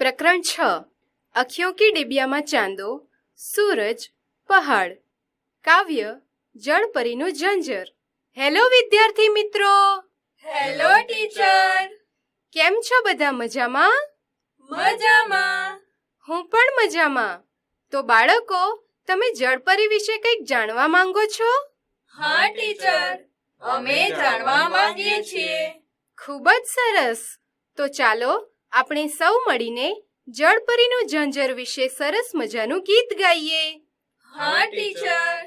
प्रकरण 6 अखियों की डिबिया में चांदो सूरज पहाड़ काव्य जड़परीનું ઝંઝર। હેલો વિદ્યાર્થી મિત્રો। Hello teacher. કેમ છો બધા? મજામાં? મજામાં। હું પણ મજામાં। તો બાળકો, તમે જળપરી વિશે કંઈક જાણવા માંગો છો? હા ટીચર, અમે જાણવા માંગીએ છીએ। ખૂબ જ સરસ। તો ચાલો આપણે સૌ મળીને જળપરીનું ઝંઝર વિશે સરસ મજાનું ગીત ગાઈએ। હા ટીચર।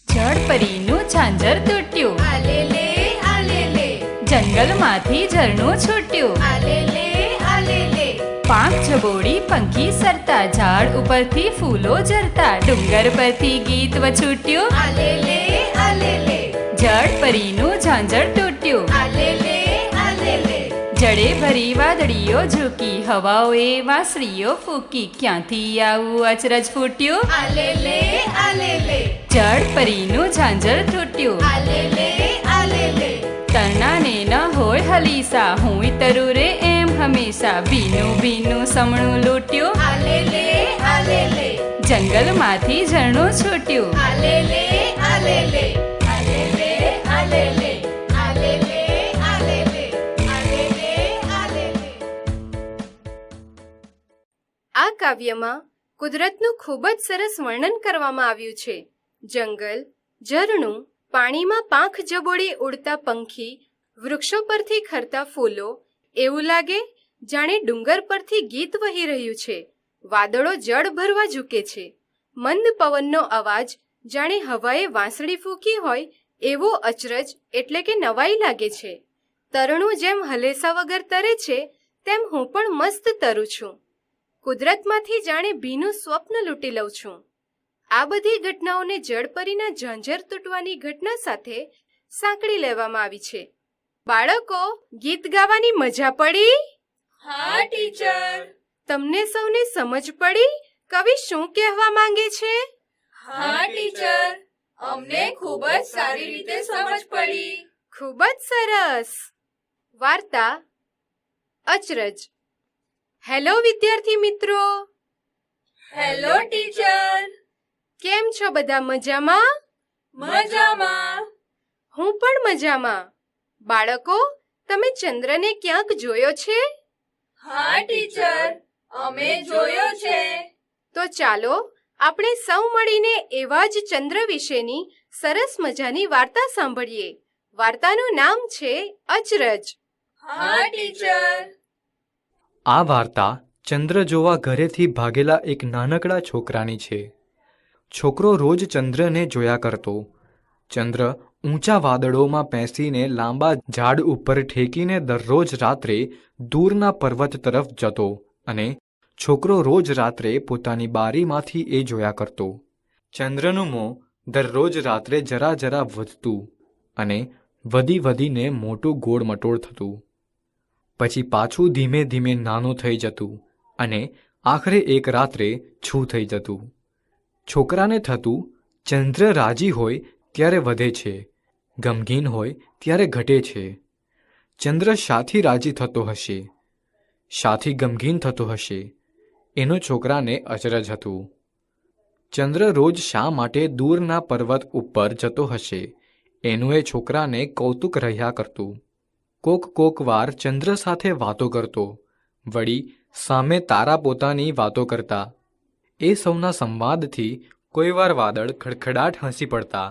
જળપરીનું ઝાંઝર તૂટ્યું, આલેલે આલેલે, જંગલમાંથી ઝરણું છૂટ્યું, આલેલે આલેલે, પાંખ જબોડી પંખી સરતા, ઝાડ ઉપરથી ફૂલો ઝરતા, ડુંગર પરથી ગીત વછૂટ્યું, આલેલે આલેલે, જળપરીનું ઝાંઝર તૂટ્યું, આલેલે આલેલે, જડે ભરી વાદળીઓ ઝૂકી, હવાઓએ વાંસળીઓ ફૂકી, ક્યાંથી આવું અચરજ ફૂટ્યું, આલેલે આલેલે, જળપરીનું ઝાંઝર તૂટ્યું, આલેલે આલેલે, તરણાને ન હોય હલીસા, હું તરું રે એમ હંમેશા, ભીનું ભીનું સમણું લૂટ્યું, આલેલે આલેલે, જંગલમાંથી ઝરણું છૂટ્યું, આલેલે આલેલે, આલેલે આલેલે, આલેલે આલેલે, આલેલે આલેલે। આ કાવ્યમાં કુદરતનું ખૂબ જ સરસ વર્ણન કરવામાં આવ્યું છે। જંગલ, ઝરણું, પાણીમાં પાંખ જબોડી ઉડતા પંખી, વૃક્ષો પરથી ખરતા ફૂલો, એવું લાગે જાણે ડુંગર પરથી ગીત વહી રહ્યું છે। વાદળો જળ ભરવા ઝૂકે છે। મંદ પવનનો અવાજ જાણે હવાએ વાંસળી ફૂંકી હોય એવો અચરજ એટલે કે નવાઈ લાગે છે। તરણું જેમ હલેસા વગર તરે છે તેમ હું પણ મસ્ત તરું છું। કુદરતમાંથી જાણે ભીનું સ્વપ્ન લૂંટી લઉં છું। આ બધી ઘટનાઓને જળપરીના ઝાંઝર તૂટવાની ઘટના સાથે સાંકળી લેવામાં આવી છે। બાળકો, ગીત ગાવાની મજા પડી? હા ટીચર। તમને સૌને સમજ પડી કવિ શું કહેવા માંગે છે? હા ટીચર, અમને ખૂબ જ સારી રીતે સમજ પડી। ખૂબ જ સરસ। વાર્તા અચરજ। હેલો વિદ્યાર્થી મિત્રો। Hello teacher. કેમ છો બધા? મજામાં? મજામાં। હું પણ મજામાં। બાળકો, તમે ચંદ્રને ક્યાંક જોયો છે? હા ટીચર, અમે જોયો છે। તો ચાલો આપણે સૌ મળીને એવા જ ચંદ્ર વિશેની સરસ મજાની વાર્તા સાંભળીએ। વાર્તાનું નામ છે અચરજ। હા ટીચર। આ વાર્તા ચંદ્ર જોવા ઘરેથી ભાગેલા એક નાનકડા છોકરાની છે। છોકરો રોજ ચંદ્રને જોયા કરતો। ચંદ્ર ઊંચા વાદળોમાં પેસીને લાંબા ઝાડ ઉપર ઠેકીને દરરોજ રાત્રે દૂરના પર્વત તરફ જતો અને છોકરો રોજ રાત્રે પોતાની બારીમાંથી એ જોયા કરતો। ચંદ્રનું મોં દરરોજ રાત્રે જરા જરા વધતું અને વધી વધીને મોટું ગોળ મટોળ થતું, પછી પાછું ધીમે ધીમે નાનું થઈ જતું અને આખરે એક રાત્રે છૂ થઈ જતું। છોકરાને થતું, ચંદ્ર રાજી હોય ત્યારે વધે છે, ગમગીન હોય ત્યારે ઘટે છે। ચંદ્ર શાથી રાજી થતો હશે, શાથી ગમગીન થતો હશે, એનો છોકરાને અચરજ હતું। ચંદ્ર રોજ શા માટે દૂરના પર્વત ઉપર જતો હશે એનું એ છોકરાને કૌતુક રહ્યા કરતું। કોક વાર ચંદ્ર સાથે વાતો કરતો, વળી સામે તારા પોતાની વાતો કરતા। એ સૌના સંવાદથી કોઈ વાર વાદળ ખડખડાટ હસી પડતા,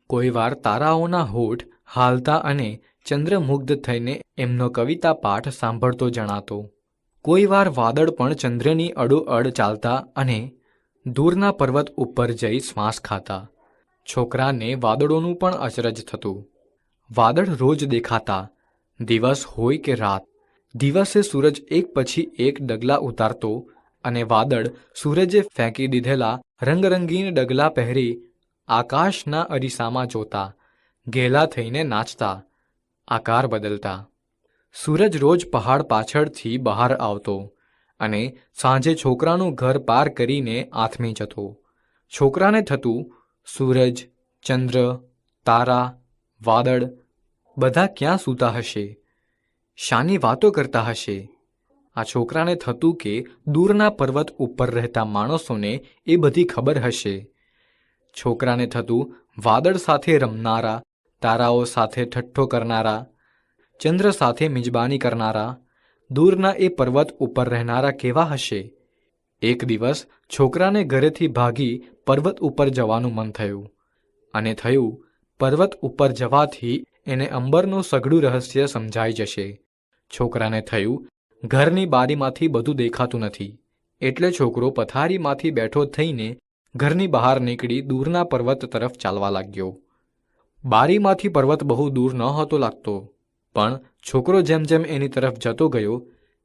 કોઈ વાર તારાઓના હોઠ હાલતા અને ચંદ્ર મુગ્ધ થઈને એમનો કવિતા પાઠ સાંભળતો જણાતો। કોઈ વાર વાદળ પણ ચંદ્રની અડોઅડ ચાલતા અને દૂરના પર્વત ઉપર જઈ શ્વાસ ખાતા। છોકરાને વાદળોનું પણ અચરજ થતું। વાદળ રોજ દેખાતા, દિવસ હોય કે રાત। દિવસે સૂરજ એક પછી એક ડગલા ઉતારતો અને વાદળ સૂરજે ફેંકી દીધેલા રંગરંગીન ડગલા પહેરી આકાશના અરીસામાં જોતા, ઘેલા થઈને નાચતા, આકાર બદલતા। સૂરજ રોજ પહાડ પાછળથી બહાર આવતો અને સાંજે છોકરાનું ઘર પાર કરીને આથમી જતો। છોકરાને થતું, સૂરજ, ચંદ્ર, તારા, વાદળ બધા ક્યાં સૂતા હશે, શાની વાતો કરતા હશે આ છોકરાને થતું કે દૂરના પર્વત ઉપર રહેતા માણસોને એ બધી ખબર હશે. છોકરાને થતું વાદળ સાથે રમનારા, તારાઓ સાથે ઠઠ્ઠો કરનારા, ચંદ્ર સાથે મિજબાની કરનારા, દૂરના એ પર્વત ઉપર રહેનારા કેવા હશે? એક દિવસ છોકરાને ઘરેથી ભાગી પર્વત ઉપર જવાનું મન થયું અને થયું પર્વત ઉપર જવાથી એને અંબરનું સઘળું રહસ્ય સમજાઈ જશે. છોકરાને થયું ઘરની બારીમાંથી બધું દેખાતું નથી, એટલે છોકરો પથારીમાંથી બેઠો થઈને ઘરની બહાર નીકળી દૂરના પર્વત તરફ ચાલવા લાગ્યો. બારીમાંથી પર્વત બહુ દૂર નહોતો લાગતો, પણ છોકરો જેમ જેમ એની તરફ જતો ગયો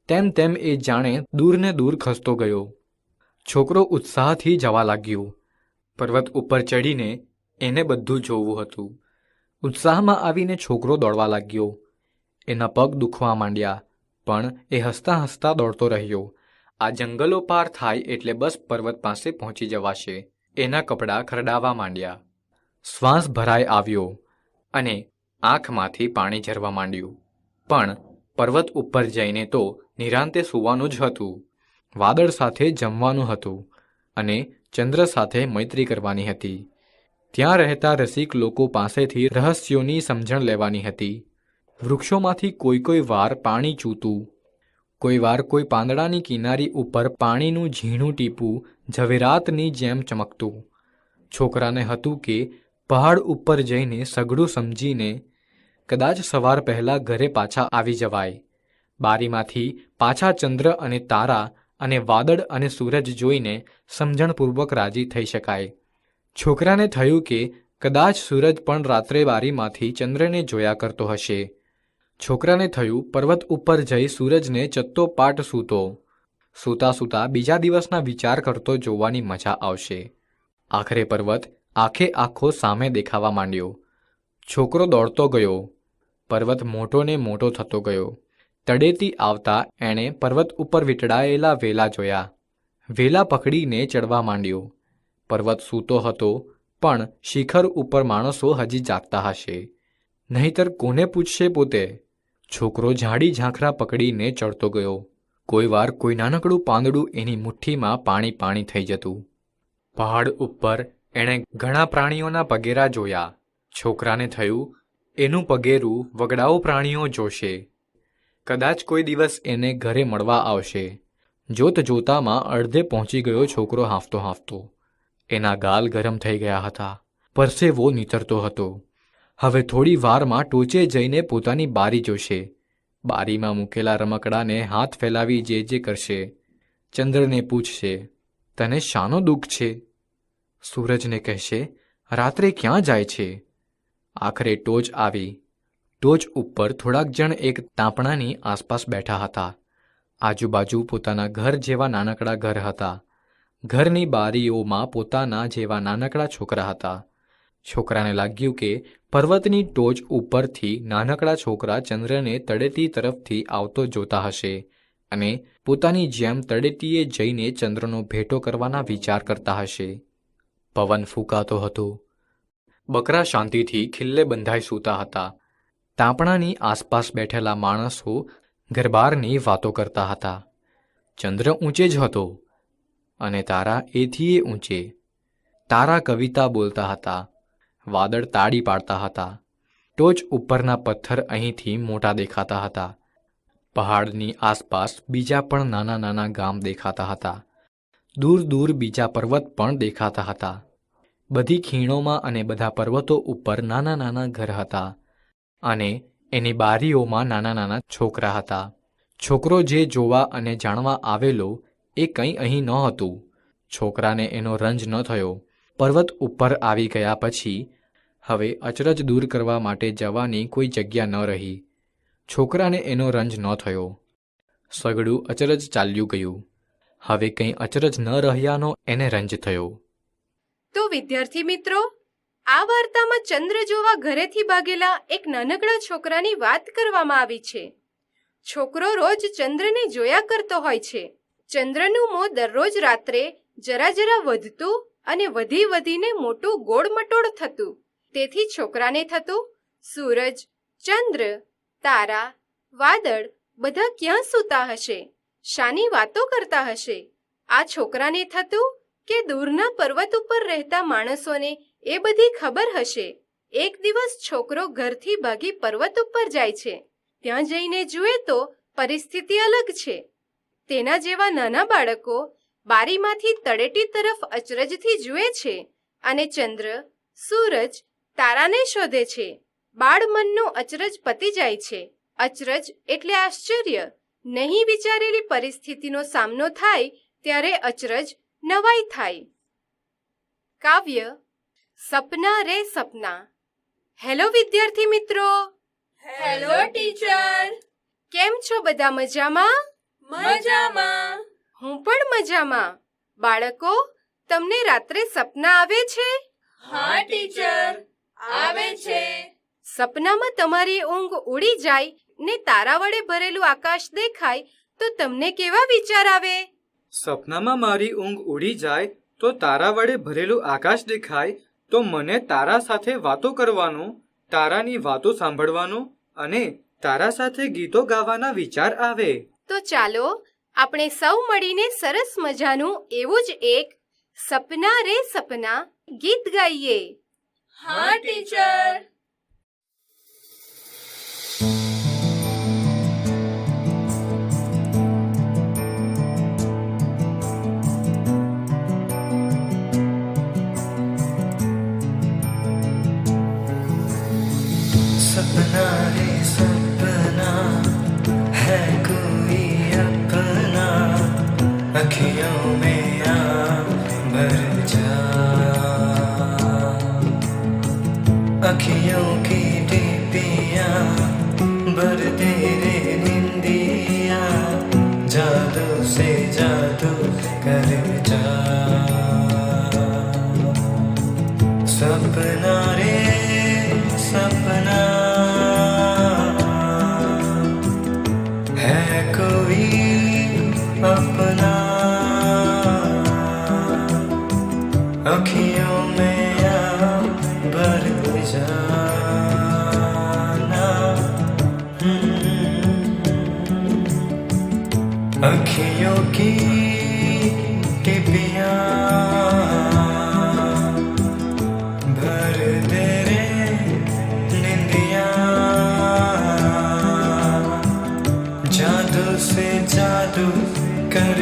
તેમ તેમ એ જાણે દૂરને દૂર ખસતો ગયો. છોકરો ઉત્સાહથી જવા લાગ્યો. પર્વત ઉપર ચડીને એને બધું જોવું હતું. ઉત્સાહમાં આવીને છોકરો દોડવા લાગ્યો. એના પગ દુખવા માંડ્યા, પણ એ હસતા હસતા દોડતો રહ્યો. આ જંગલો પાર થાય એટલે બસ પર્વત પાસે પહોંચી જવાશે. એના કપડાં ખરડાવા માંડ્યા. શ્વાસ ભરાઈ આવ્યો અને આંખમાંથી પાણી ઝરવા માંડ્યું. પણ પર્વત ઉપર જઈને તો નિરાંતે સૂવાનું જ હતું. વાદળ સાથે જમવાનું હતું અને ચંદ્ર સાથે મૈત્રી કરવાની હતી. ત્યાં રહેતા રસિક લોકો પાસેથી રહસ્યોની સમજણ લેવાની હતી. વૃક્ષોમાંથી કોઈ વાર પાણી ચૂતું, કોઈ વાર કોઈ પાંદડાની કિનારી ઉપર પાણીનું ઝીણું ટીપું ઝવેરાતની જેમ ચમકતું. છોકરાને હતું કે પહાડ ઉપર જઈને સઘળું સમજીને કદાચ સવાર પહેલાં ઘરે પાછા આવી જવાય. બારીમાંથી પાછા ચંદ્ર અને તારા અને વાદળ અને સૂરજ જોઈને સમજણપૂર્વક રાજી થઈ શકાય. છોકરાને થયું કે કદાચ સૂરજ પણ રાત્રે બારીમાંથી ચંદ્રને જોયા કરતો હશે. છોકરાને થયું પર્વત ઉપર જઈ સૂરજને ચત્તોપાટ સૂતો. સૂતા સૂતા બીજા દિવસના વિચાર કરતો જોવાની મજા આવશે. આખરે પર્વત આખે આખો સામે દેખાવા માંડ્યો. છોકરો દોડતો ગયો. પર્વત મોટો ને મોટો થતો ગયો. તળેટી આવતા એણે પર્વત ઉપર વીંટળાયેલા વેલા જોયા. વેલા પકડીને ચડવા માંડ્યો. પર્વત સૂતો હતો, પણ શિખર ઉપર માણસો હજી જાગતા હશે. નહીંતર કોને પૂછશે પોતે? છોકરો ઝાડી ઝાંખરા પકડીને ચડતો ગયો. કોઈ વાર કોઈ નાનકડું પાંદડું એની મુઠ્ઠીમાં પાણી પાણી થઈ જતું. પહાડ ઉપર એણે ઘણા પ્રાણીઓના પગેરા જોયા. છોકરાને થયું એનું પગેરું વગડાઉ પ્રાણીઓ જોશે. કદાચ કોઈ દિવસ એને ઘરે મળવા આવશે. જોત જોતામાં અડધે પહોંચી ગયો છોકરો હાંફતો હાંફતો. એના ગાલ ગરમ થઈ ગયા હતા. પરસેવો નીતરતો હતો. હવે થોડી વારમાં ટોચે જઈને પોતાની બારી જોશે. બારીમાં મૂકેલા રમકડાને હાથ ફેલાવી જે કરશે. ચંદ્રને પૂછશે, તને શાનો દુઃખ છે? સૂરજને કહેશે, રાત્રે ક્યાં જાય છે? આખરે ટોચ આવી. ટોચ ઉપર થોડાક જણ એક તાંપણાની આસપાસ બેઠા હતા. આજુબાજુ પોતાના ઘર જેવા નાનકડા ઘર હતા. ઘરની બારીઓમાં પોતાના જેવા નાનકડા છોકરા હતા. છોકરાને લાગ્યું કે પર્વતની ટોચ ઉપરથી નાનકડા છોકરા ચંદ્રને તળેટી તરફથી આવતો જોતા હશે અને પોતાની જેમ તળેટીએ જઈને ચંદ્રનો ભેટો કરવાના વિચાર કરતા હશે. પવન ફૂંકાતો હતો. બકરા શાંતિથી ખિલ્લે બંધાઈ સૂતા હતા. તાંપણાની આસપાસ બેઠેલા માણસો ગરબારની વાતો કરતા હતા. ચંદ્ર ઊંચે જ હતો અને તારા એથીએ ઊંચે. તારા કવિતા બોલતા હતા. વાદળ તાળી પાડતા હતા. ટોચ ઉપરના પથ્થર અહીંથી મોટા દેખાતા હતા. પહાડની આસપાસ બીજા પણ નાના નાના ગામ દેખાતા હતા. દૂર દૂર બીજા પર્વત પણ દેખાતા હતા. બધી ખીણોમાં અને બધા પર્વતો ઉપર નાના નાના ઘર હતા અને એની બારીઓમાં નાના નાના છોકરા હતા. છોકરો જે જોવા અને જાણવા આવેલો એ કંઈ અહીં નહોતું. છોકરાને એનો રંજ ન થયો. પર્વત ઉપર આવી ગયા પછી હવે અચરજ દૂર કરવા માટે જવાની કોઈ જગ્યા ન રહી. છોકરાને એનો રંજ ન થયો. સઘળું અચરજ ચાલ્યું ગયું. હવે કંઈ અચરજ ન રહ્યાનો એને રંજ થયો. તો વિદ્યાર્થી મિત્રો, આ વાર્તામાં ચંદ્ર જોવા ઘરેથી ભાગેલા એક નાનકડા છોકરાની વાત કરવામાં આવી છે. છોકરો રોજ ચંદ્રને જોયા કરતો હોય છે. ચંદ્રનું મોં દરરોજ રાત્રે જરા જરા વધતું અને વધી વધીને મોટું ગોળ મટોળ થતું. તેથી છોકરાને થતું, સૂરજ, ચંદ્ર, તારા, વાદળ બધા ક્યાં સૂતા હશે? શાની વાતો કરતા હશે? આ છોકરાને થતું કે દૂરના પર્વત ઉપર રહેતા માણસોને એ બધી ખબર હશે. એક દિવસ છોકરો ઘરથી ભાગી પર્વત ઉપર જાય છે. ત્યાં જઈને જુએ તો પરિસ્થિતિ અલગ છે. તેના જેવા નાના બાળકો બારીમાંથી તળેટી તરફ અચરજથી જુએ છે અને ચંદ્ર, સૂરજ, તારાને શોધે છે. બાળમનનું અચરજ પતી જાય છે. અચરજ એટલે આશ્ચર્ય. નહીં વિચારેલી પરિસ્થિતિનો સામનો થાય ત્યારે અચરજ નવાઈ થાય. કાવ્ય સપના રે સપના. હેલો વિદ્યાર્થી મિત્રો, હેલો ટીચર. કેમ છો બધા? મજામાં? મજામાં. હું પણ મજામાં. બાળકો, તમને રાત્રે સપના આવે છે? હા ટીચર, આવે છે. સપનામાં તમારી ઊંઘ ઉડી જાય ને તારા વડે ભરેલું આકાશ દેખાય તો તમને કેવા વિચાર આવે? સપનામાં મારી ઊંઘ ઉડી જાય તો તારા વડે ભરેલું આકાશ દેખાય તો મને તારા સાથે વાતો કરવાનો, તારાની વાતો સાંભળવાનો અને તારા સાથે ગીતો ગાવાના વિચાર આવે. તો ચાલો આપણે સૌ મળીને સરસ મજાનું એવું જ એક સપના રે સપના ગીત ગાઈએ. હા ટીચર. सपना रे सपना है कोई अपना, अखियों में आ भर जा, अखियों की टिपियाँ भर दे रे निंदिया, जादू से जादू कर जा. सपना रे सपना है कोई अपना, अखियों में आ भर जाना. अखियों की टिपियाँ भर दे रे निंदिया, जादू से जादू कर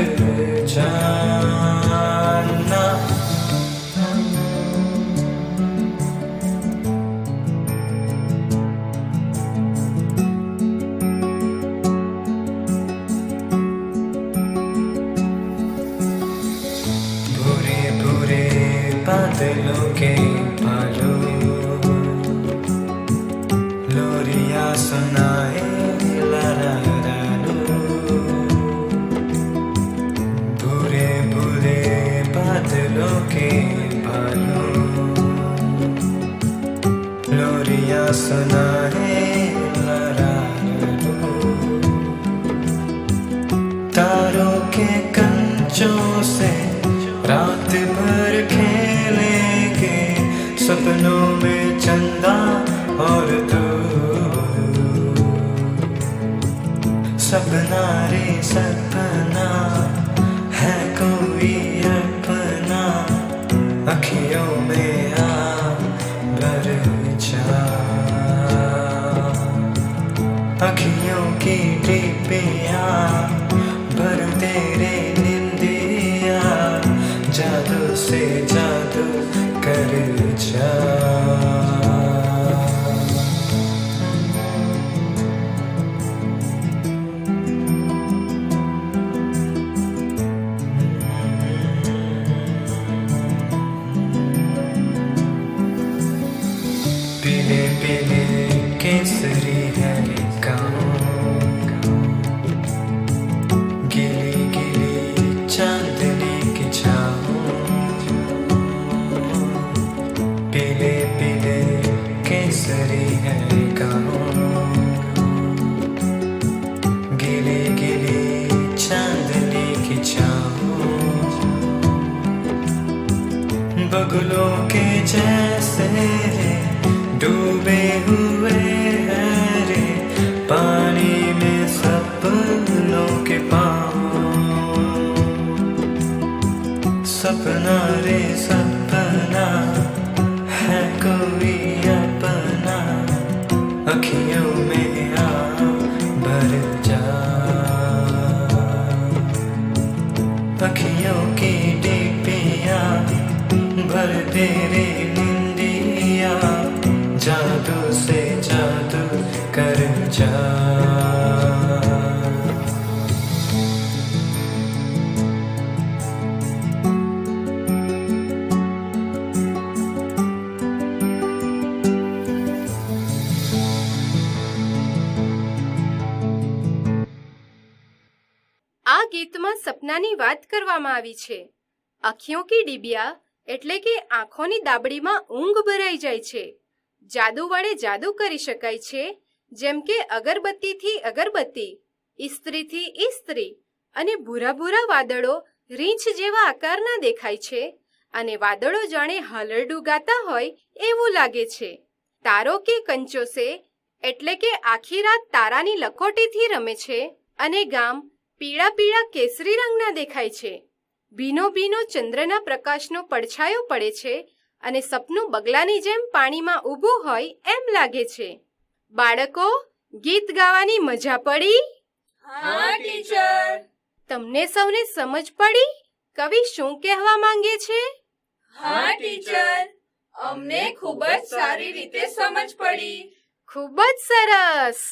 जाना. भूरे भूरे बादलों के बालों लोरियां सुनाए ला ला ला लो. भूरे भूरे बादलों के बालों लोरियां सुनाए ला ला लो. तारों के कंचों से रात भर खेलेंगे, सपनों में चंदा और तू. सपना रे सपना है कोई अपना, अखियों में आ भर जा, अखियों की टिपियाँ भर तेरे निंदिया, जादू से जादू कर जा. पीले पीले केसरी है गाँव, गिली गिली चांदनी की छाँव. पीले पीले केसरी है गाँव, गिली गिली चांदनी की छाँव. बगुलों के जैसे डूबे हुए हैं रे पानी में सपनों के पाँव. सपना रे सपना है कोई अपना अखियों में आ भर जा अखियों की डिपियाँ भर दे रे निंदिया जादू से जादू कर जा આ ગીતમાં સપનાની વાત કરવામાં આવી છે. આંખિયો કી ડિબિયા એટલે કે આંખોની દાબડીમાં ઊંઘ ભરાઈ જાય છે. જાદુ વડે જાદુ કરી શકાય છે, જેમ કે અગરબત્તીથી અગરબત્તી, ઇસ્ત્રીથી ઇસ્ત્રી, અને ભૂરા ભૂરા વાદળો રીંછ જેવા આકારના દેખાય છે અને વાદળો જાણે હલરડું ગાતા હોય એવું લાગે છે. તારો કે કંચોસે એટલે કે આખી રાત તારાની લખોટીથી રમે છે અને ગામ પીળા પીળા કેસરી રંગના દેખાય છે. ભીનો ભીનો ચંદ્રના પ્રકાશનો પડછાયો પડે છે અને સપનું બગલાની જેમ પાણીમાં ઊભું હોય એમ લાગે છે. બાળકો, ગીત ગાવાની મજા પડી? હા ટીચર. તમને સૌને સમજ પડી કવિ શું કહેવા માંગે છે? હા ટીચર, અમને ખૂબ જ સારી રીતે સમજ પડી. ખૂબ જ સરસ.